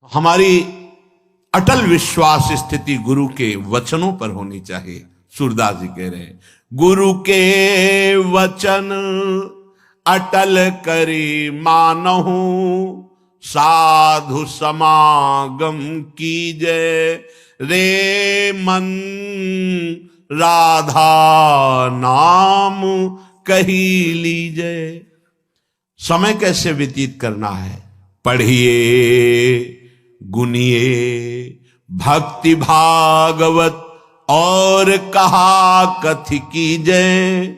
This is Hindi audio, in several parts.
हमारी अटल विश्वास स्थिति गुरु के वचनों पर होनी चाहिए। सूरदास जी कह रहे हैं, गुरु के वचन अटल करी मानहु, साधु समागम कीजे, रे मन राधा नाम कही लीजे। समय कैसे व्यतीत करना है? पढ़िए, गुनिए, भक्ति भागवत और कहा कथि कीजय।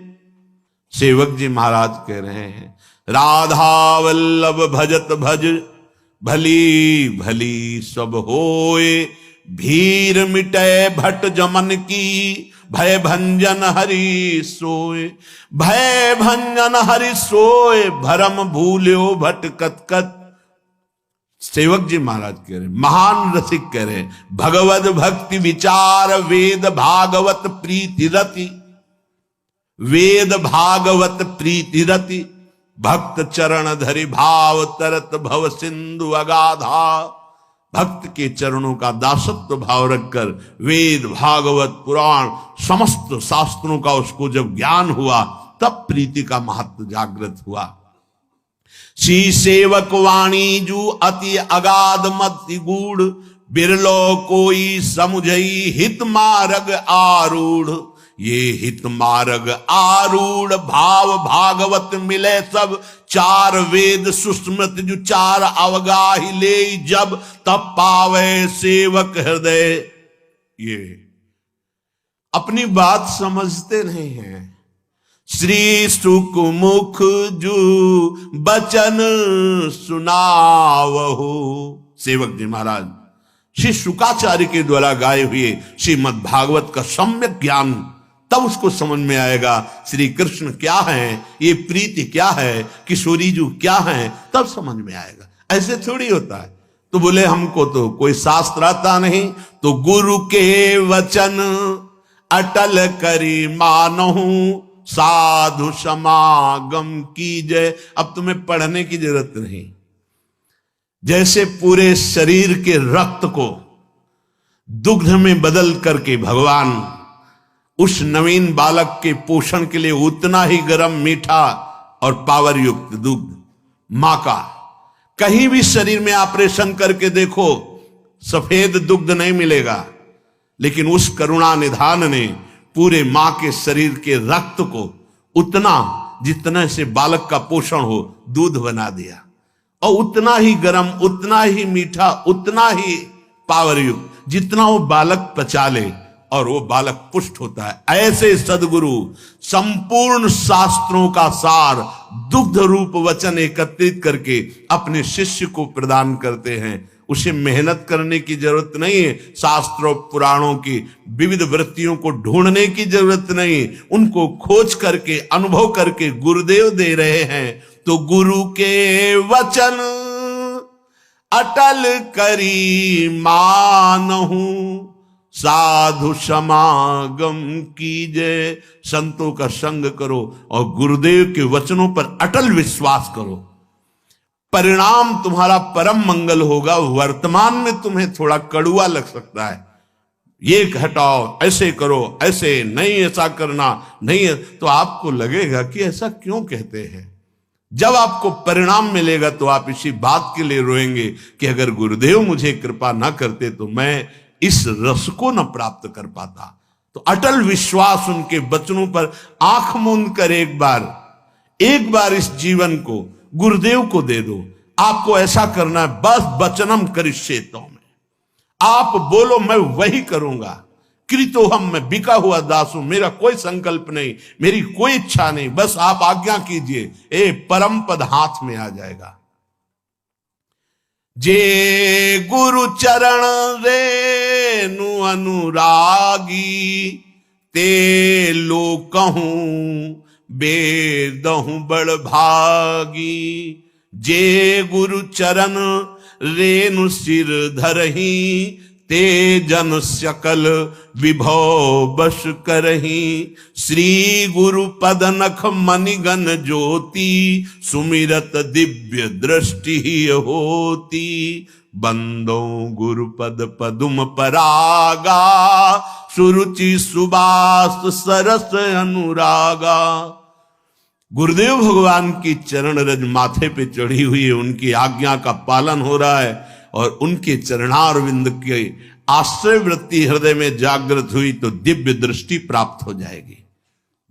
सेवक जी महाराज कह रहे हैं, राधा वल्लभ भजत भज, भली भली सब होए, भीर मिटे भट जमन की, भय भंजन हरि सोए। भय भंजन हरि सोए, भरम भूल्यो भट कत कत। सेवक जी महाराज कह रहे, महान रसिक कह रहे, भगवद भक्ति विचार, वेद भागवत प्रीति रति, वेद भागवत प्रीति रति, भक्त चरण धरि भाव तरत भव सिंधु अगाधा। भक्त के चरणों का दासत्व भाव रखकर वेद भागवत पुराण समस्त शास्त्रों का उसको जब ज्ञान हुआ, तब प्रीति का महत्व जागृत हुआ। श्री सेवक वाणी जू अति अगाध मति गूढ़, बिरलो कोई समुझई हित मार्ग आरूढ़। ये हित मार्ग आरूढ़ भाव भागवत मिले सब, चार वेद सुस्मृत जो चार अवगाही ले जब, तब पावे सेवक हृदय। ये अपनी बात समझते नहीं हैं। श्री सुख मुख जू बचन सुनावहु। सेवक जी महाराज श्री शुकाचार्य के द्वारा गाए हुए श्रीमद् भागवत का सम्यक ज्ञान, तब उसको समझ में आएगा श्री कृष्ण क्या है, ये प्रीति क्या है, किशोरी जू क्या है, तब समझ में आएगा। ऐसे थोड़ी होता है। तो बोले हमको तो कोई शास्त्र आता नहीं, तो गुरु के वचन अटल करी मानहु, साधु समागम कीजय। अब तुम्हें पढ़ने की जरूरत नहीं। जैसे पूरे शरीर के रक्त को दुग्ध में बदल करके भगवान उस नवीन बालक के पोषण के लिए उतना ही गर्म, मीठा और पावर युक्त दुग्ध मां का, कहीं भी शरीर में ऑपरेशन करके देखो सफेद दुग्ध नहीं मिलेगा, लेकिन उस करुणा निधान ने पूरे मां के शरीर के रक्त को उतना जितना से बालक का पोषण हो दूध बना दिया, और उतना ही गर्म, उतना ही मीठा, उतना ही पावर युक्त, जितना वो बालक पचा ले और वो बालक पुष्ट होता है। ऐसे सदगुरु संपूर्ण शास्त्रों का सार दुग्ध रूप वचन एकत्रित करके अपने शिष्य को प्रदान करते हैं। उसे मेहनत करने की जरूरत नहीं है, शास्त्रों पुराणों की विविध वृत्तियों को ढूंढने की जरूरत नहीं, उनको खोज करके अनुभव करके गुरुदेव दे रहे हैं। तो गुरु के वचन अटल करी मानहु, साधु समागम कीजय। संतों का संग करो और गुरुदेव के वचनों पर अटल विश्वास करो, परिणाम तुम्हारा परम मंगल होगा। वर्तमान में तुम्हें थोड़ा कड़ुआ लग सकता है, ये हटाओ, ऐसे करो, ऐसे नहीं, ऐसा करना नहीं, तो आपको लगेगा कि ऐसा क्यों कहते हैं। जब आपको परिणाम मिलेगा तो आप इसी बात के लिए रोएंगे कि अगर गुरुदेव मुझे कृपा ना करते तो मैं इस रस को न प्राप्त कर पाता। तो अटल विश्वास उनके वचनों पर आंख मूंद कर एक बार इस जीवन को गुरुदेव को दे दो। आपको ऐसा करना है, बस वचनम करिष्येतो में आप बोलो मैं वही करूंगा। कृतोहम, मैं बिका हुआ दास हूं, मेरा कोई संकल्प नहीं, मेरी कोई इच्छा नहीं, बस आप आज्ञा कीजिए। ए परम पद हाथ में आ जाएगा। जे गुरु चरण रेनु अनुरागी, ते लोकहूं बेदहूं बड़ भागी। जे गुरु चरण रेनु सिर धरही, ते जन सकल विभव बस करही। श्री गुरु पद नख मणिगण ज्योति, सुमिरत दिव्य दृष्टि होती। बंदो गुरुपद पदुम परागा, सुरुचि सुबास सरस अनुरागा। गुरुदेव भगवान की चरण रज माथे पे चढ़ी हुई है, उनकी आज्ञा का पालन हो रहा है और उनके चरणारविंद के आश्रय वृत्ति हृदय में जागृत हुई तो दिव्य दृष्टि प्राप्त हो जाएगी।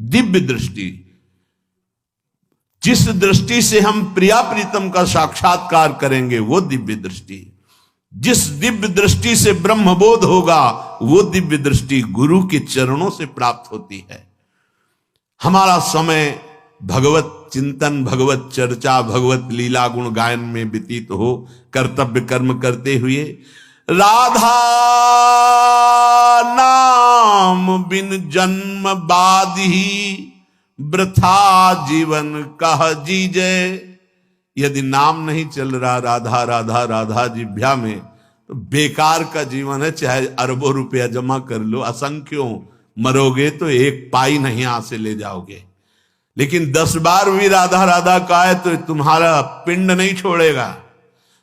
दिव्य दृष्टि, जिस दृष्टि से हम प्रिया प्रीतम का साक्षात्कार करेंगे वो दिव्य दृष्टि, जिस दिव्य दृष्टि से ब्रह्मबोध होगा वो दिव्य दृष्टि गुरु के चरणों से प्राप्त होती है। हमारा समय भगवत चिंतन, भगवत चर्चा, भगवत लीला गुण गायन में व्यतीत हो, कर्तव्य कर्म करते हुए राधा नाम बिन जन्म बाधी, वृथा जीवन कह जीजे। यदि नाम नहीं चल रहा राधा राधा राधा जिह्वा में तो बेकार का जीवन है, चाहे अरबों रुपया जमा कर लो, असंख्यों मरोगे तो एक पाई नहीं हाथ से ले जाओगे। लेकिन 10 बार भी राधा राधा का है तो तुम्हारा पिंड नहीं छोड़ेगा।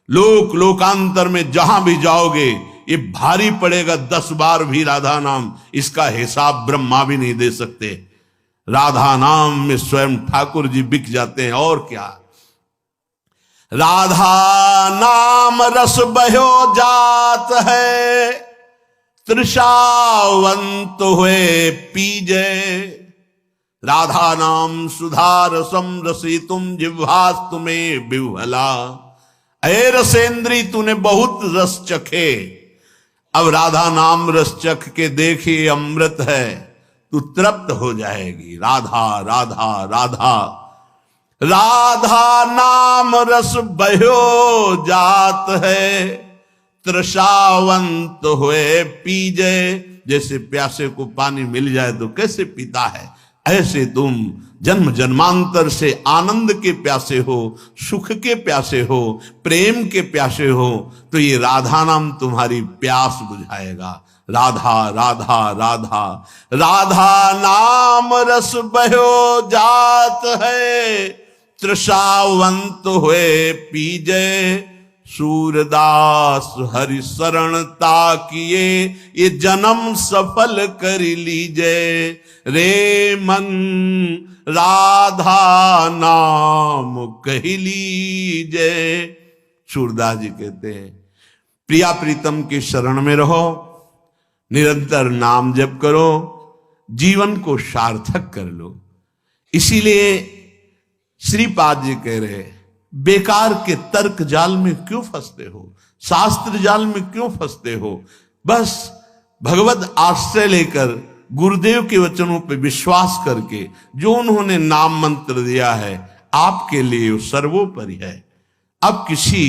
लोकांतर में जहां भी जाओगे ये भारी पड़ेगा। 10 बार भी राधा नाम, इसका हिसाब ब्रह्मा भी नहीं दे सकते। राधा नाम में स्वयं ठाकुर जी बिक जाते हैं। और क्या, राधा नाम रस बहो जात है, तृषावंत हुए पीजे। राधा नाम सुधार समरसी तुम जिह्वास तुम्हें बिह्वला। अरे रसेंद्री, तूने बहुत रस चखे, अब राधा नाम रस चख के देखी अमृत है, तू तृप्त हो जाएगी। राधा राधा राधा, राधा नाम रस बहो जात है, तृषावंत हुए पीजे। जैसे प्यासे को पानी मिल जाए तो कैसे पीता है, ऐसे तुम जन्म जन्मांतर से आनंद के प्यासे हो, सुख के प्यासे हो, प्रेम के प्यासे हो, तो ये राधा नाम तुम्हारी प्यास बुझाएगा। राधा राधा राधा, राधा नाम रस बहो जात है, तृषावंत हुए पीजे। सूरदास हरि शरणता किए, ये जन्म सफल कर लीजे। रे मन राधा नाम कह लीजे। सूरदास जी कहते हैं प्रिया प्रीतम की शरण में रहो, निरंतर नाम जप करो, जीवन को सार्थक कर लो। इसीलिए श्रीपाद जी कह रहे बेकार के तर्क जाल में क्यों फंसते हो, शास्त्र जाल में क्यों फंसते हो। बस भगवत आश्रय लेकर गुरुदेव के वचनों पर विश्वास करके जो उन्होंने नाम मंत्र दिया है आपके लिए सर्वोपरि है। अब किसी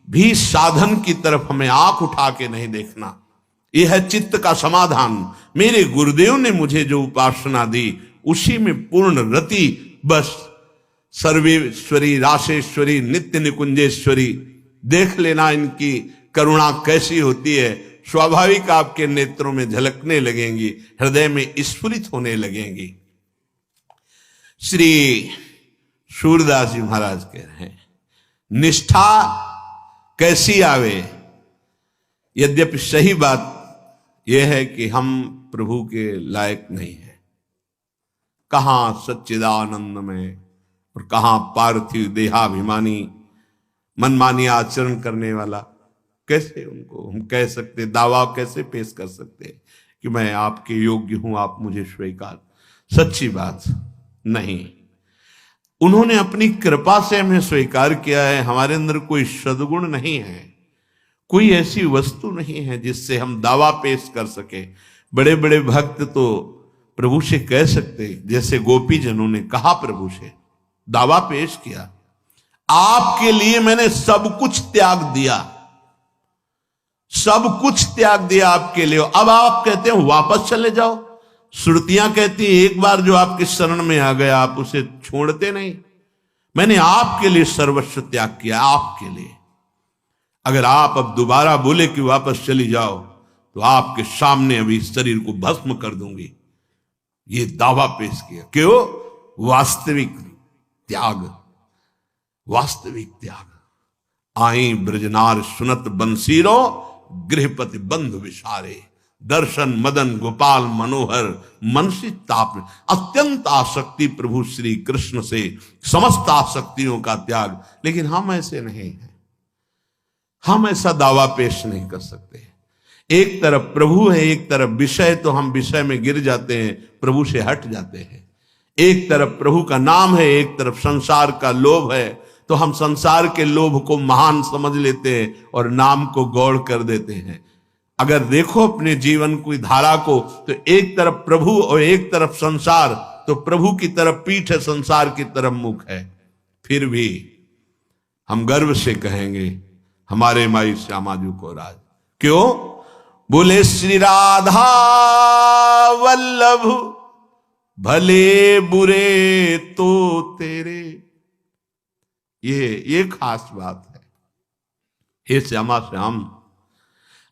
भी साधन की तरफ हमें आंख उठा के नहीं देखना। यह है चित्त का समाधान। मेरे गुरुदेव ने मुझे जो उपासना दी उसी में पूर्ण रति, बस सर्वेश्वरी राशेश्वरी नित्य निकुंजेश्वरी। देख लेना इनकी करुणा कैसी होती है, स्वाभाविक आपके नेत्रों में झलकने लगेंगी, हृदय में स्फुरित होने लगेंगी। श्री सूरदास जी महाराज कह रहे हैं निष्ठा कैसी आवे। यद्यपि सही बात यह है कि हम प्रभु के लायक नहीं हैं। कहां सच्चिदानंद में और कहां पार्थिव देहाभिमानी मनमानी आचरण करने वाला। कैसे उनको हम कह सकते, दावा कैसे पेश कर सकते कि मैं आपके योग्य हूं, आप मुझे स्वीकार। सच्ची बात नहीं। उन्होंने अपनी कृपा से हमें स्वीकार किया है। हमारे अंदर कोई सद्गुण नहीं है, कोई ऐसी वस्तु नहीं है जिससे हम दावा पेश कर सके। बड़े बड़े भक्त तो प्रभु से कह सकते, जैसे गोपी जनों ने कहा प्रभु से, दावा पेश किया, आपके लिए मैंने सब कुछ त्याग दिया, सब कुछ त्याग दिया आपके लिए। अब आप कहते हैं वापस चले जाओ। श्रुतियां कहती हैं एक बार जो आपके शरण में आ गया आप उसे छोड़ते नहीं। मैंने आपके लिए सर्वस्व त्याग किया, आपके लिए। अगर आप अब दोबारा बोले कि वापस चली जाओ तो आपके सामने अभी शरीर को भस्म कर दूंगी। ये दावा पेश किया। क्यों? वास्तविक त्याग, वास्तविक त्याग। आई ब्रजनार सुनत बंसीरो, गृहपति बंधु विसारे। दर्शन मदन गोपाल मनोहर, मनसी ताप। अत्यंत आसक्ति प्रभु श्री कृष्ण से, समस्त आसक्तियों का त्याग। लेकिन हम ऐसे नहीं हैं, हम ऐसा दावा पेश नहीं कर सकते। एक तरफ प्रभु है, एक तरफ विषय, तो हम विषय में गिर जाते हैं, प्रभु से हट जाते हैं। एक तरफ प्रभु का नाम है, एक तरफ संसार का लोभ है, तो हम संसार के लोभ को महान समझ लेते हैं और नाम को गौड़ कर देते हैं। अगर देखो अपने जीवन की धारा को, तो एक तरफ प्रभु और एक तरफ संसार, तो प्रभु की तरफ पीठ है, संसार की तरफ मुख है। फिर भी हम गर्व से कहेंगे हमारे माई श्यामा जी को राज। क्यों? बोले श्री राधा वल्लभ, भले बुरे तो तेरे। ये खास बात है। हे श्यामा श्याम,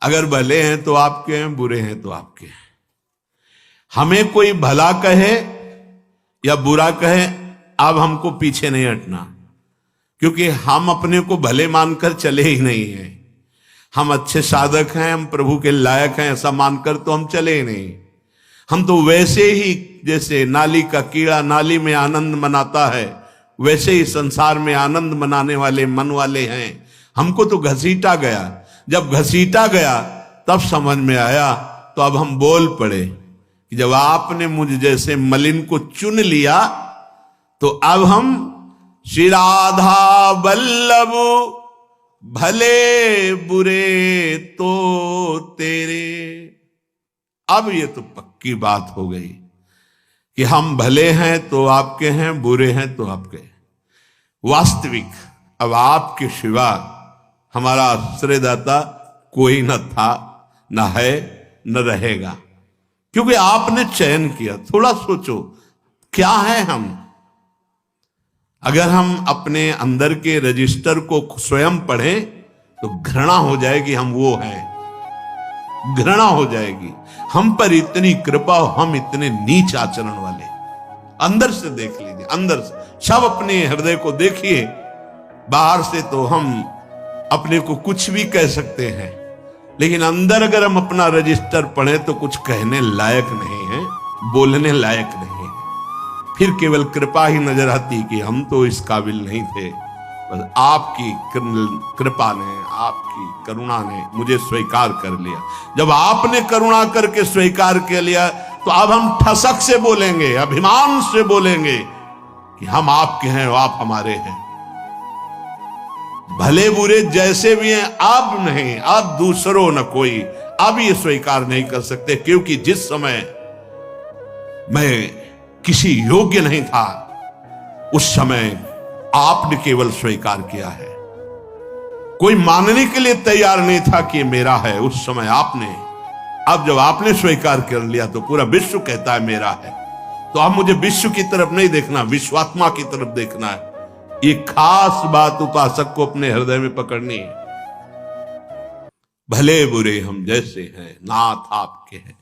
अगर भले हैं तो आपके हैं, बुरे हैं तो आपके हैं। हमें कोई भला कहे या बुरा कहे, अब हमको पीछे नहीं हटना, क्योंकि हम अपने को भले मानकर चले ही नहीं हैं। हम अच्छे साधक हैं, हम प्रभु के लायक हैं, ऐसा मानकर तो हम चले ही नहीं। हम तो वैसे ही, जैसे नाली का कीड़ा नाली में आनंद मनाता है, वैसे ही संसार में आनंद मनाने वाले मन वाले हैं। हमको तो घसीटा गया, जब घसीटा गया तब समझ में आया, तो अब हम बोल पड़े कि जब आपने मुझ जैसे मलिन को चुन लिया, तो अब हम श्री राधा वल्लभ, भले बुरे तो तेरे। अब ये तो पक्की बात हो गई कि हम भले हैं तो आपके हैं, बुरे हैं तो आपके। वास्तविक अब आपके सिवा हमारा आश्रयदाता कोई न था, न है, न रहेगा, क्योंकि आपने चयन किया। थोड़ा सोचो क्या है हम। अगर हम अपने अंदर के रजिस्टर को स्वयं पढ़ें तो घृणा हो जाएगी, हम वो हैं, घृणा हो जाएगी। हम पर इतनी कृपा, हम इतने नीच आचरण वाले। अंदर से देख लीजिए, अंदर से सब अपने हृदय को देखिए। बाहर से तो हम अपने को कुछ भी कह सकते हैं, लेकिन अंदर अगर हम अपना रजिस्टर पढ़ें तो कुछ कहने लायक नहीं है, बोलने लायक नहीं है। फिर केवल कृपा ही नजर आती कि हम तो इस काबिल नहीं थे, बस आपकी कृपा ने, आपकी करुणा ने मुझे स्वीकार कर लिया। जब आपने करुणा करके स्वीकार कर लिया, तो अब हम ठसक से बोलेंगे, अभिमान से बोलेंगे कि हम आपके हैं, आप हमारे हैं। भले बुरे जैसे भी हैं, अब नहीं, अब दूसरों न कोई, अब ये स्वीकार नहीं कर सकते, क्योंकि जिस समय मैं किसी योग्य नहीं था, उस समय आपने केवल स्वीकार किया है। कोई मानने के लिए तैयार नहीं था कि ये मेरा है, उस समय आपने। अब जब आपने स्वीकार कर लिया तो पूरा विश्व कहता है मेरा है। तो अब मुझे विश्व की तरफ नहीं देखना, विश्वात्मा की तरफ देखना है। ये खास बात उपासक को अपने हृदय में पकड़नी है। भले बुरे हम जैसे हैं, नाथ आपके हैं।